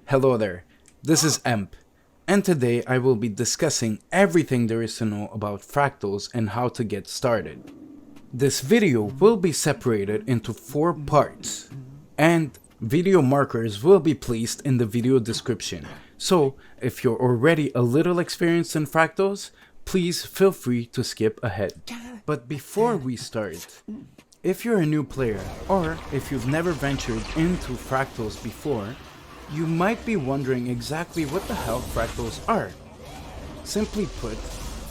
Hello there, this is Emp, and today I will be discussing everything there is to know about fractals and how to get started. This video will be separated into 4 parts, and video markers will be placed in the video description. So, if you're already a little experienced in fractals, please feel free to skip ahead. But before we start, if you're a new player, or if you've never ventured into fractals before, you might be wondering exactly what the hell fractals are. Simply put,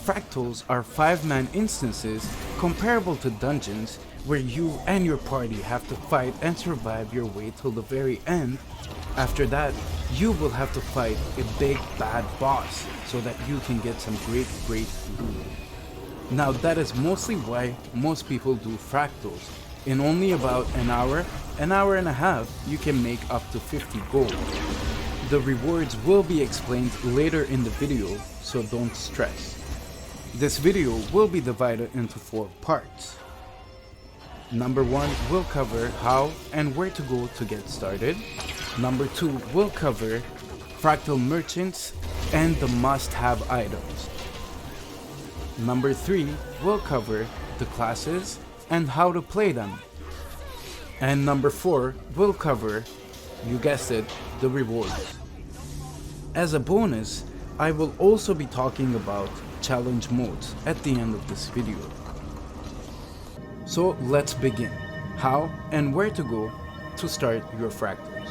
fractals are 5-man instances comparable to dungeons where you and your party have to fight and survive your way till the very end. After that, you will have to fight a big bad boss so that you can get some great loot. Now that is mostly why most people do fractals. In only about an hour and a half, you can make up to 50 gold. The rewards will be explained later in the video, so don't stress. This video will be divided into 4 parts. Number 1 will cover how and where to go to get started. Number 2 will cover fractal merchants and the must-have items. Number 3 will cover the classes and how to play them. And number 4 will cover, you guessed it, the rewards. As a bonus, I will also be talking about challenge modes at the end of this video. So let's begin. How and where to go to start your fractals.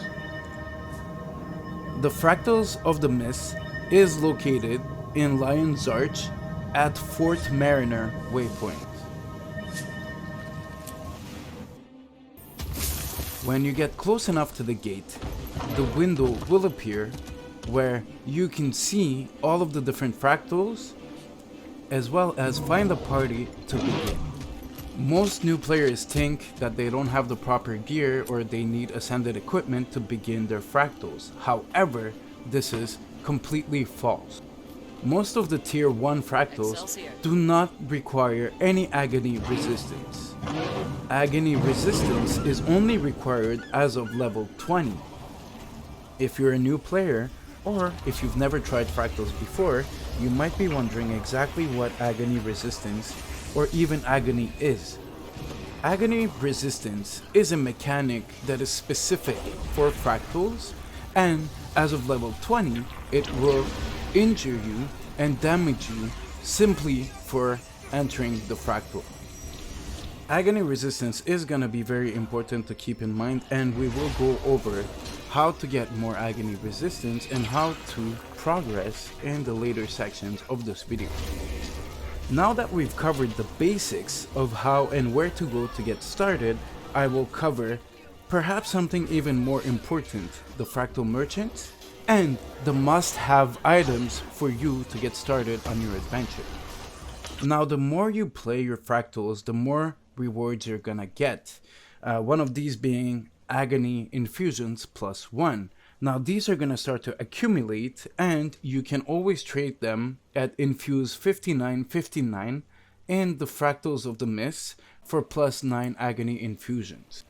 The Fractals of the Mist is located in Lion's Arch at Fort Mariner waypoint. When you get close enough to the gate, the window will appear where you can see all of the different fractals as well as find a party to begin. Most new players think that they don't have the proper gear or they need ascended equipment to begin their fractals. However, this is completely false. Most of the tier 1 fractals do not require any agony resistance. Agony resistance is only required as of level 20. If you're a new player, or if you've never tried fractals before, you might be wondering exactly what agony resistance or even agony is. Agony resistance is a mechanic that is specific for fractals, and as of level 20, it will injure you and damage you simply for entering the fractal. Agony resistance is gonna be very important to keep in mind, and we will go over how to get more agony resistance and how to progress in the later sections of this video. Now that we've covered the basics of how and where to go to get started, I will cover perhaps something even more important, the fractal merchant and the must-have items for you to get started on your adventure. Now the more you play your fractals, the more rewards you're gonna get. One of these being agony infusions +1. Now these are gonna start to accumulate, and you can always trade them at infuse 5959 in the Fractals of the Mist for +9 agony infusions.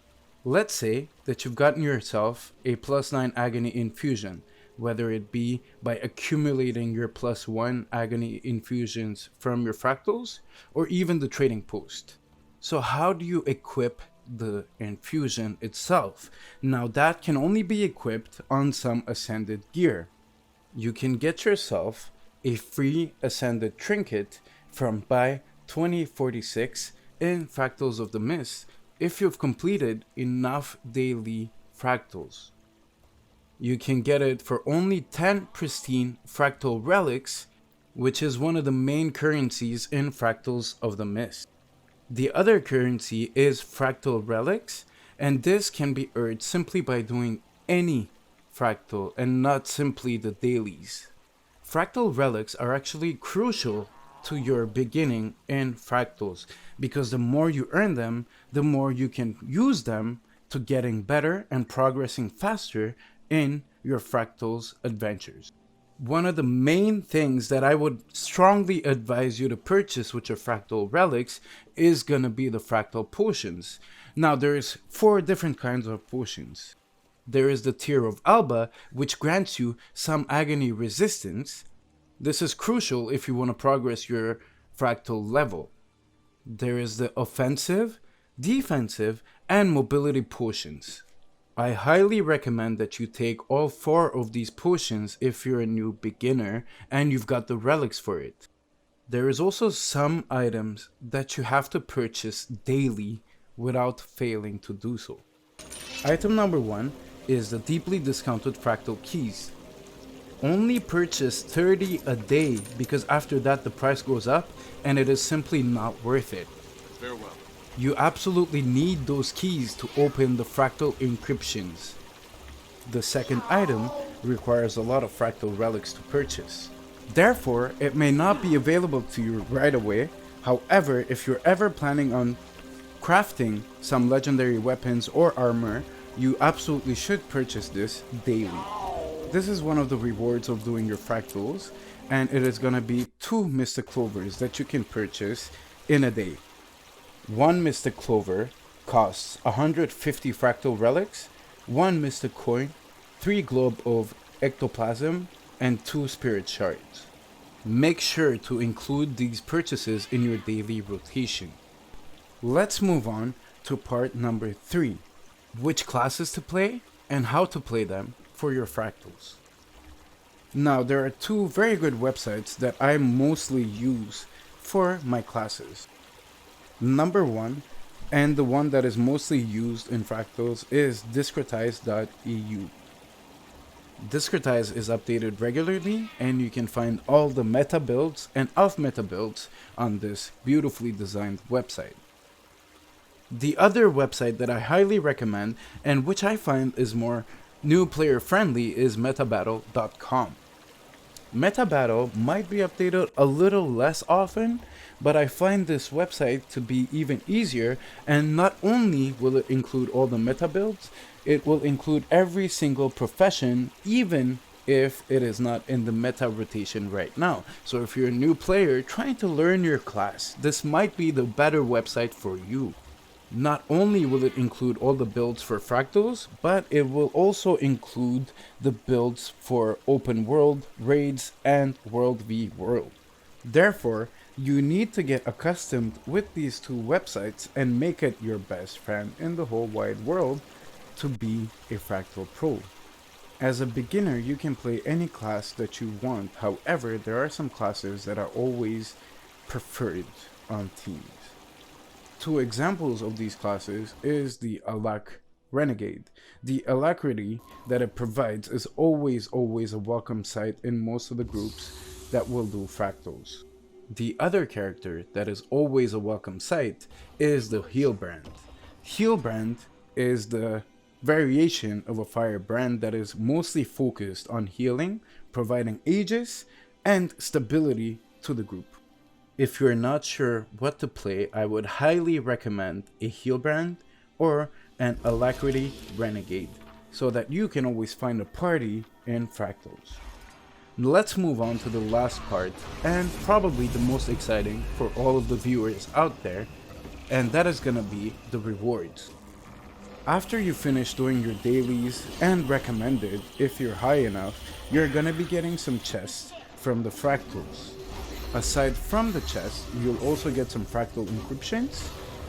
Let's say that you've gotten yourself a +9 agony infusion, whether it be by accumulating your +1 agony infusions from your fractals or even the trading post. So how do you equip the infusion itself? Now that can only be equipped on some ascended gear. You can get yourself a free ascended trinket from buy 2046 in Fractals of the Mist if you've completed enough daily fractals. You can get it for only 10 pristine fractal relics, which is one of the main currencies in Fractals of the Mist. The other currency is fractal relics, and this can be earned simply by doing any fractal and not simply the dailies. Fractal relics are actually crucial to your beginning in fractals, because the more you earn them, the more you can use them to getting better and progressing faster in your fractals adventures. One of the main things that I would strongly advise you to purchase with your fractal relics is gonna be the fractal potions. Now there's 4 different kinds of potions. There is the Tear of Alba, which grants you some agony resistance. This is crucial if you want to progress your fractal level. There is the Offensive, Defensive, and Mobility potions. I highly recommend that you take all 4 of these potions if you're a new beginner and you've got the relics for it. There is also some items that you have to purchase daily without failing to do so. Item number 1 is the deeply discounted fractal keys. Only purchase 30 a day because after that the price goes up and it is simply not worth it. Farewell. You absolutely need those keys to open the fractal encryptions. The second item requires a lot of fractal relics to purchase. Therefore, it may not be available to you right away. However, if you're ever planning on crafting some legendary weapons or armor, you absolutely should purchase this daily. This is one of the rewards of doing your fractals, and it is going to be 2 Mystic Clovers that you can purchase in a day. 1 Mystic Clover costs 150 fractal relics, 1 Mystic Coin, 3 Globe of Ectoplasm, and 2 Spirit Shards. Make sure to include these purchases in your daily rotation. Let's move on to part number 3, which classes to play and how to play them for your fractals. Now, there are 2 very good websites that I mostly use for my classes. Number 1, and the one that is mostly used in fractals, is discretize.eu. Discretize is updated regularly, and you can find all the meta builds and off-meta builds on this beautifully designed website. The other website that I highly recommend, and which I find is more new player friendly, is metabattle.com. Metabattle might be updated a little less often, but I find this website to be even easier, and not only will it include all the meta builds, it will include every single profession, even if it is not in the meta rotation right now. So if you're a new player trying to learn your class, this might be the better website for you. Not only will it include all the builds for fractals, but it will also include the builds for open world, raids, and world v world. Therefore, you need to get accustomed with these 2 websites and make it your best friend in the whole wide world to be a fractal pro. As a beginner, you can play any class that you want. However, there are some classes that are always preferred on teams. 2 examples of these classes is the Alac Renegade. The alacrity that it provides is always a welcome sight in most of the groups that will do fractals. The other character that is always a welcome sight is the Healbrand. Healbrand is the variation of a firebrand that is mostly focused on healing, providing aegis and stability to the group. If you're not sure what to play, I would highly recommend a Healbrand or an Alacrity Renegade, so that you can always find a party in fractals. Let's move on to the last part, and probably the most exciting for all of the viewers out there, and that is gonna be the rewards. After you finish doing your dailies and recommended, if you're high enough, you're gonna be getting some chests from the fractals. Aside from the chest, you'll also get some fractal encryptions,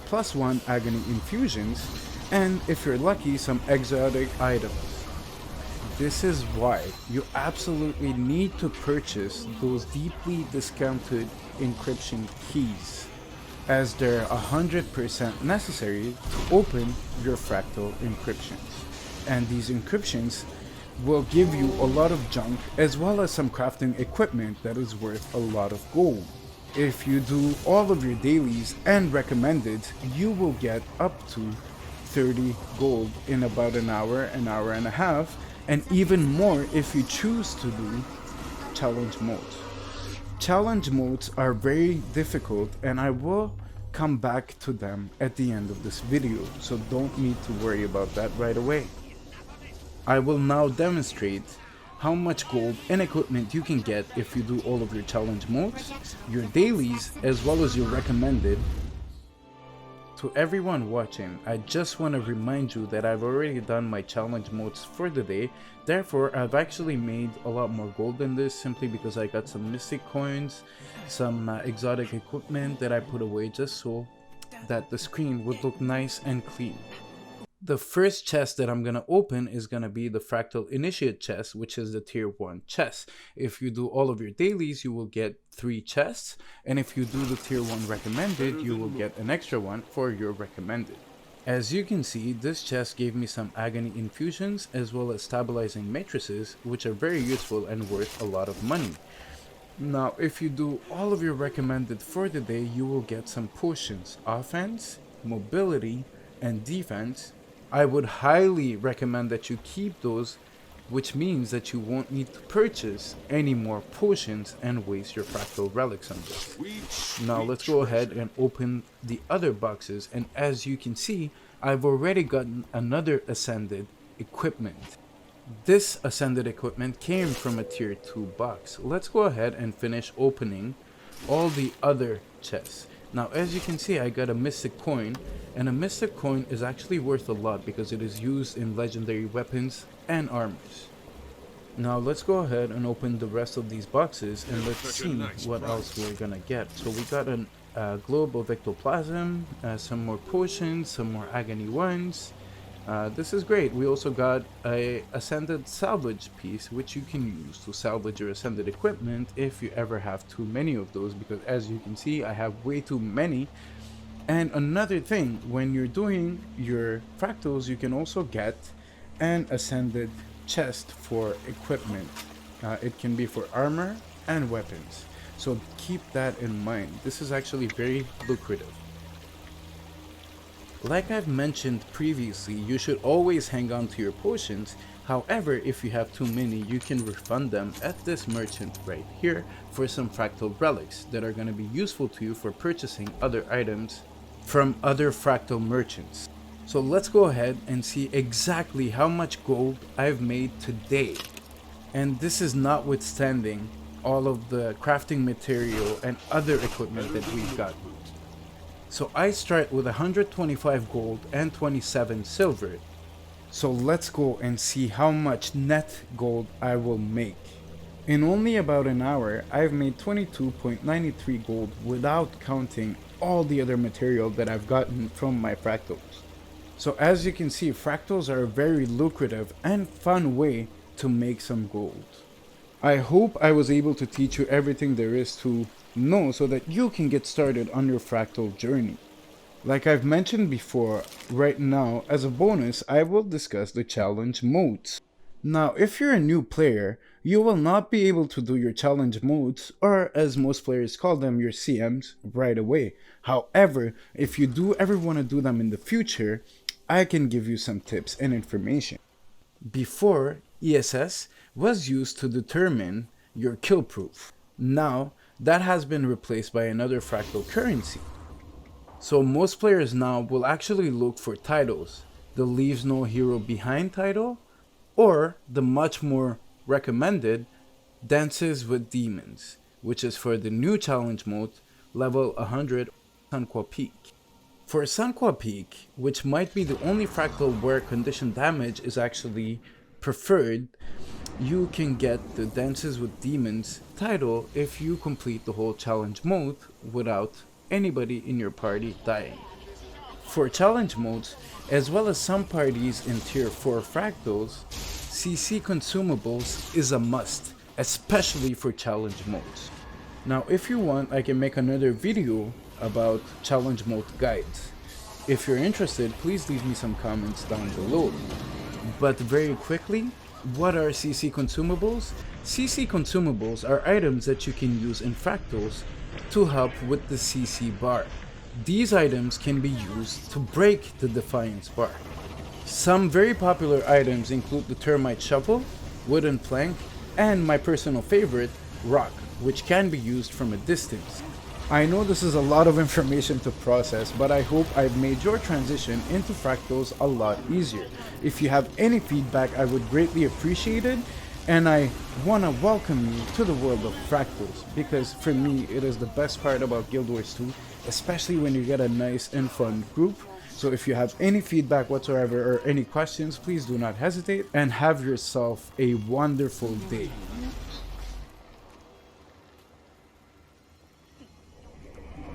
+1 agony infusions, and if you're lucky, some exotic items. This is why you absolutely need to purchase those deeply discounted encryption keys, as they're 100% necessary to open your fractal encryptions. And these encryptions will give you a lot of junk as well as some crafting equipment that is worth a lot of gold. If you do all of your dailies and recommended, you will get up to 30 gold in about an hour and a half, and even more if you choose to do challenge modes. Challenge modes are very difficult, and I will come back to them at the end of this video, so don't need to worry about that right away. I will now demonstrate how much gold and equipment you can get if you do all of your challenge modes, your dailies, as well as your recommended to everyone watching, I just want to remind you that I've already done my challenge modes for the day. Therefore, I've actually made a lot more gold than this simply because I got some mystic coins, some exotic equipment that I put away just so that the screen would look nice and clean. The first chest that I'm gonna open is gonna be the Fractal Initiate chest, which is the tier 1 chest. If you do all of your dailies, you will get 3 chests, and if you do the tier 1 recommended, you will get an extra one for your recommended. As you can see, this chest gave me some agony infusions as well as stabilizing matrices, which are very useful and worth a lot of money. Now, if you do all of your recommended for the day, you will get some potions, offense, mobility, and defense. I would highly recommend that you keep those, which means that you won't need to purchase any more potions and waste your fractal relics on this. Now let's go ahead and open the other boxes, and as you can see, I've already gotten another ascended equipment. This ascended equipment came from a tier 2 box. Let's go ahead and finish opening all the other chests. Now as you can see, I got a mystic coin, and a mystic coin is actually worth a lot because it is used in legendary weapons and armors. Now let's go ahead and open the rest of these boxes and let's see what else we're gonna get. So we got a globe of ectoplasm, some more potions, some more agony ones. This is great. We also got a ascended salvage piece, which you can use to salvage your ascended equipment if you ever have too many of those, because as you can see, I have way too many. And another thing, when you're doing your fractals, you can also get an ascended chest for equipment. It can be for armor and weapons, so keep that in mind. This is actually very lucrative. Like I've mentioned previously, you should always hang on to your potions. However, if you have too many, you can refund them at this merchant right here for some fractal relics that are going to be useful to you for purchasing other items from other fractal merchants. So let's go ahead and see exactly how much gold I've made today. And this is notwithstanding all of the crafting material and other equipment that we've got. So I start with 125 gold and 27 silver. So let's go and see how much net gold I will make. In only about an hour, I've made 22.93 gold without counting all the other material that I've gotten from my fractals. So as you can see, fractals are a very lucrative and fun way to make some gold. I hope I was able to teach you everything there is to know so that you can get started on your fractal journey. Like I've mentioned before, right now as a bonus I will discuss the challenge modes. Now if you're a new player, you will not be able to do your challenge modes, or as most players call them, your CMs, right away. However, if you do ever want to do them in the future, I can give you some tips and information. Before, ESS was used to determine your kill proof. Now that has been replaced by another fractal currency. So most players now will actually look for titles, the Leaves No Hero Behind title, or the much more recommended Dances with Demons, which is for the new challenge mode, level 100 Sunqua Peak. For Sunqua Peak, which might be the only fractal where condition damage is actually preferred, you can get the Dances with Demons title if you complete the whole challenge mode without anybody in your party dying. For challenge modes, as well as some parties in tier 4 fractals, CC consumables is a must, especially for challenge modes. Now if you want, I can make another video about challenge mode guides. If you're interested, please leave me some comments down below. But very quickly, what are CC consumables? CC consumables are items that you can use in fractals to help with the CC bar. These items can be used to break the Defiance bar. Some very popular items include the Termite Shovel, Wooden Plank, and my personal favorite, Rock, which can be used from a distance. I know this is a lot of information to process, but I hope I've made your transition into fractals a lot easier. If you have any feedback, I would greatly appreciate it. And I want to welcome you to the world of Fractals, because for me it is the best part about Guild Wars 2, especially when you get a nice and fun group. So if you have any feedback whatsoever or any questions, please do not hesitate, and have yourself a wonderful day.